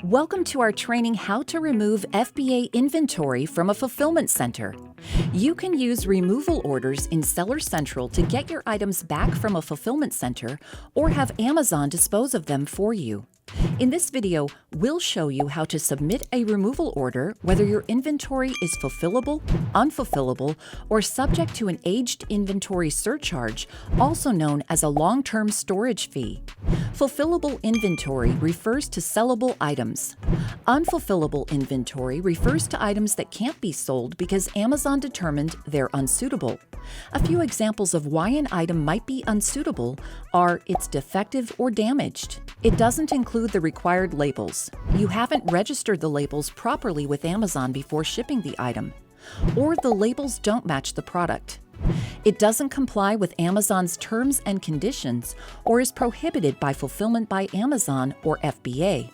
Welcome to our training How to Remove FBA Inventory from a Fulfillment Center. You can use removal orders in Seller Central to get your items back from a fulfillment center or have Amazon dispose of them for you. In this video, we'll show you how to submit a removal order whether your inventory is fulfillable, unfulfillable, or subject to an aged inventory surcharge, also known as a long-term storage fee. Fulfillable inventory refers to sellable items. Unfulfillable inventory refers to items that can't be sold because Amazon determined they're unsuitable. A few examples of why an item might be unsuitable are it's defective or damaged. It doesn't include the required labels. You haven't registered the labels properly with Amazon before shipping the item. Or the labels don't match the product. It doesn't comply with Amazon's terms and conditions or is prohibited by Fulfillment by Amazon or FBA.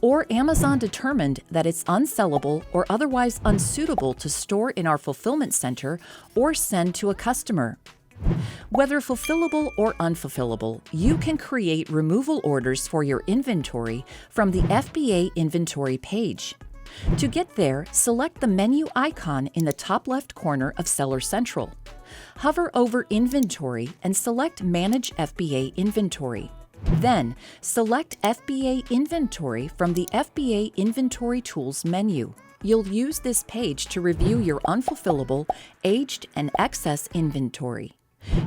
Or Amazon determined that it's unsellable or otherwise unsuitable to store in our fulfillment center or send to a customer. Whether fulfillable or unfulfillable, you can create removal orders for your inventory from the FBA inventory page. To get there, select the menu icon in the top left corner of Seller Central. Hover over Inventory and select Manage FBA Inventory. Then, select FBA Inventory from the FBA Inventory Tools menu. You'll use this page to review your unfulfillable, aged, and excess inventory.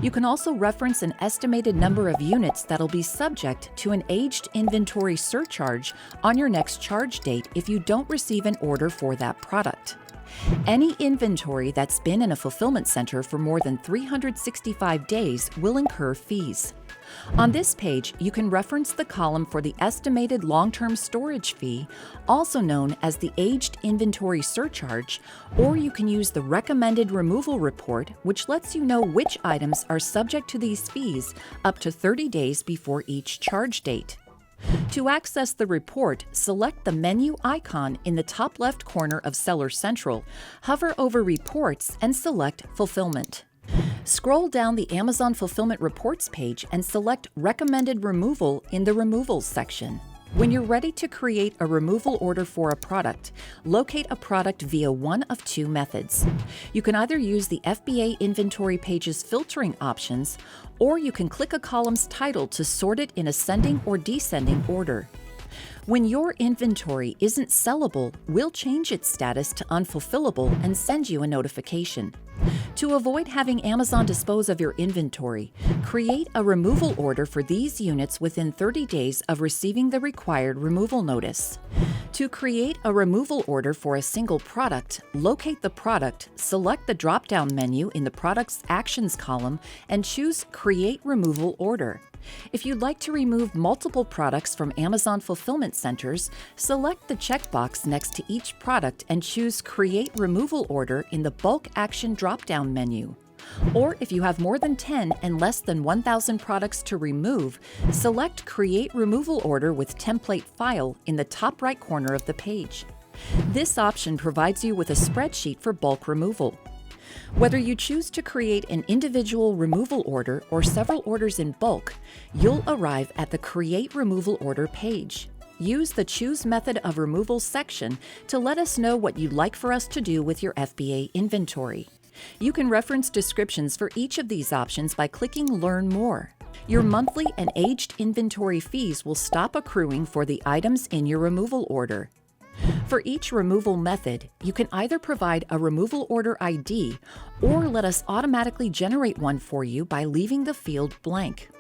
You can also reference an estimated number of units that'll be subject to an aged inventory surcharge on your next charge date if you don't receive an order for that product. Any inventory that's been in a fulfillment center for more than 365 days will incur fees. On this page, you can reference the column for the estimated long-term storage fee, also known as the aged inventory surcharge, or you can use the recommended removal report, which lets you know which items are subject to these fees up to 30 days before each charge date. To access the report, select the menu icon in the top left corner of Seller Central, hover over Reports, and select Fulfillment. Scroll down the Amazon Fulfillment Reports page and select Recommended Removal in the Removals section. When you're ready to create a removal order for a product, locate a product via one of two methods. You can either use the FBA inventory page's filtering options, or you can click a column's title to sort it in ascending or descending order. When your inventory isn't sellable, we'll change its status to unfulfillable and send you a notification. To avoid having Amazon dispose of your inventory, create a removal order for these units within 30 days of receiving the required removal notice. To create a removal order for a single product, locate the product, select the drop-down menu in the Product's Actions column, and choose Create Removal Order. If you'd like to remove multiple products from Amazon fulfillment centers, select the checkbox next to each product and choose Create Removal Order in the Bulk Action drop-down menu. Or if you have more than 10 and less than 1,000 products to remove, select Create Removal Order with Template File in the top right corner of the page. This option provides you with a spreadsheet for bulk removal. Whether you choose to create an individual removal order or several orders in bulk, you'll arrive at the Create Removal Order page. Use the Choose Method of Removal section to let us know what you'd like for us to do with your FBA inventory. You can reference descriptions for each of these options by clicking Learn More. Your monthly and aged inventory fees will stop accruing for the items in your removal order. For each removal method, you can either provide a removal order ID or let us automatically generate one for you by leaving the field blank.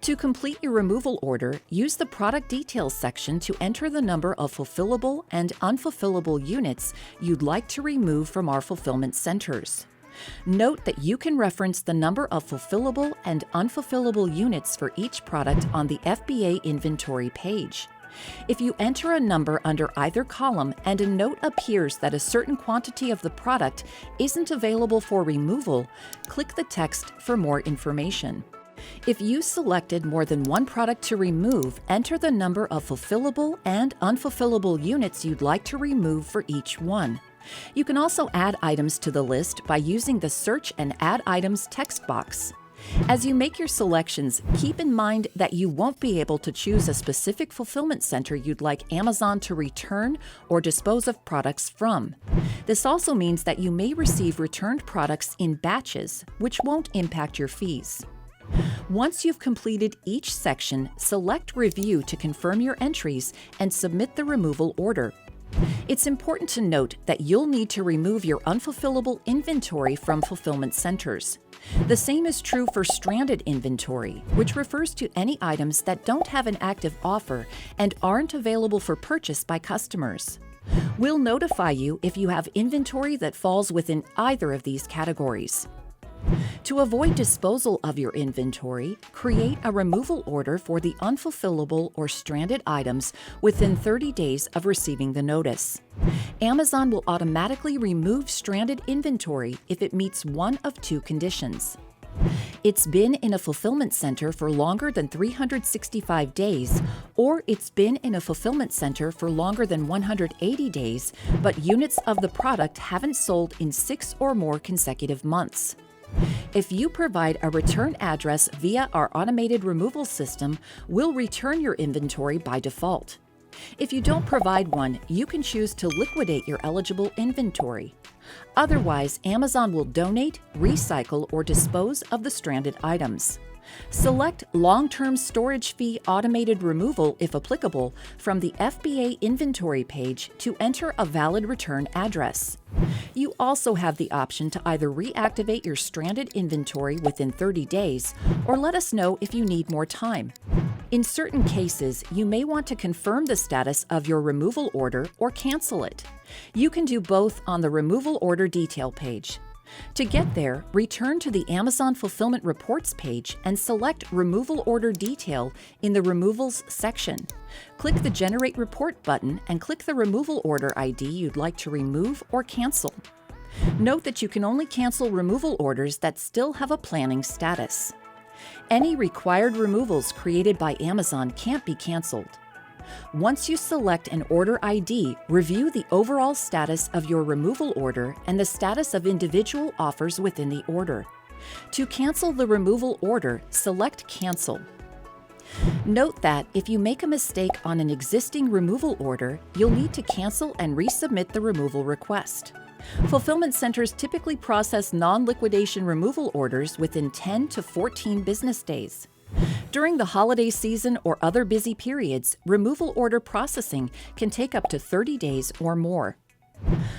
To complete your removal order, use the Product Details section to enter the number of fulfillable and unfulfillable units you'd like to remove from our fulfillment centers. Note that you can reference the number of fulfillable and unfulfillable units for each product on the FBA inventory page. If you enter a number under either column and a note appears that a certain quantity of the product isn't available for removal, click the text for more information. If you selected more than one product to remove, enter the number of fulfillable and unfulfillable units you'd like to remove for each one. You can also add items to the list by using the Search and Add Items text box. As you make your selections, keep in mind that you won't be able to choose a specific fulfillment center you'd like Amazon to return or dispose of products from. This also means that you may receive returned products in batches, which won't impact your fees. Once you've completed each section, select Review to confirm your entries and submit the removal order. It's important to note that you'll need to remove your unfulfillable inventory from fulfillment centers. The same is true for stranded inventory, which refers to any items that don't have an active offer and aren't available for purchase by customers. We'll notify you if you have inventory that falls within either of these categories. To avoid disposal of your inventory, create a removal order for the unfulfillable or stranded items within 30 days of receiving the notice. Amazon will automatically remove stranded inventory if it meets one of two conditions. It's been in a fulfillment center for longer than 365 days, or it's been in a fulfillment center for longer than 180 days, but units of the product haven't sold in 6 or more consecutive months. If you provide a return address via our automated removal system, we'll return your inventory by default. If you don't provide one, you can choose to liquidate your eligible inventory. Otherwise, Amazon will donate, recycle, or dispose of the stranded items. Select Long-Term Storage Fee Automated Removal, if applicable, from the FBA inventory page to enter a valid return address. You also have the option to either reactivate your stranded inventory within 30 days or let us know if you need more time. In certain cases, you may want to confirm the status of your removal order or cancel it. You can do both on the Removal Order Detail page. To get there, return to the Amazon Fulfillment Reports page and select Removal Order Detail in the Removals section. Click the Generate Report button and click the removal order ID you'd like to remove or cancel. Note that you can only cancel removal orders that still have a planning status. Any required removals created by Amazon can't be canceled. Once you select an order ID, review the overall status of your removal order and the status of individual offers within the order. To cancel the removal order, select Cancel. Note that if you make a mistake on an existing removal order, you'll need to cancel and resubmit the removal request. Fulfillment centers typically process non-liquidation removal orders within 10 to 14 business days. During the holiday season or other busy periods, removal order processing can take up to 30 days or more.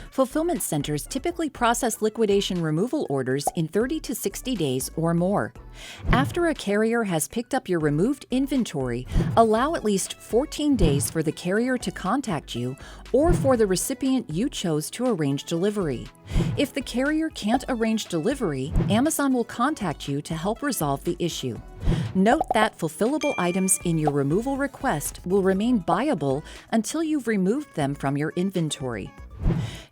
Fulfillment centers typically process liquidation removal orders in 30 to 60 days or more. After a carrier has picked up your removed inventory, allow at least 14 days for the carrier to contact you or for the recipient you chose to arrange delivery. If the carrier can't arrange delivery, Amazon will contact you to help resolve the issue. Note that fulfillable items in your removal request will remain buyable until you've removed them from your inventory.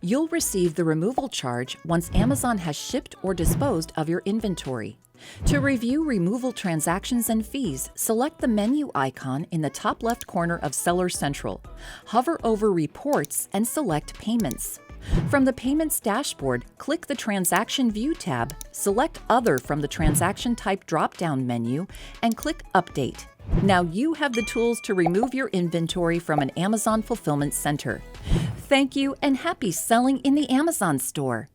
You'll receive the removal charge once Amazon has shipped or disposed of your inventory. To review removal transactions and fees, select the menu icon in the top left corner of Seller Central. Hover over Reports and select Payments. From the Payments dashboard, click the Transaction View tab, select Other from the Transaction Type drop-down menu, and click Update. Now you have the tools to remove your inventory from an Amazon fulfillment center. Thank you and happy selling in the Amazon store!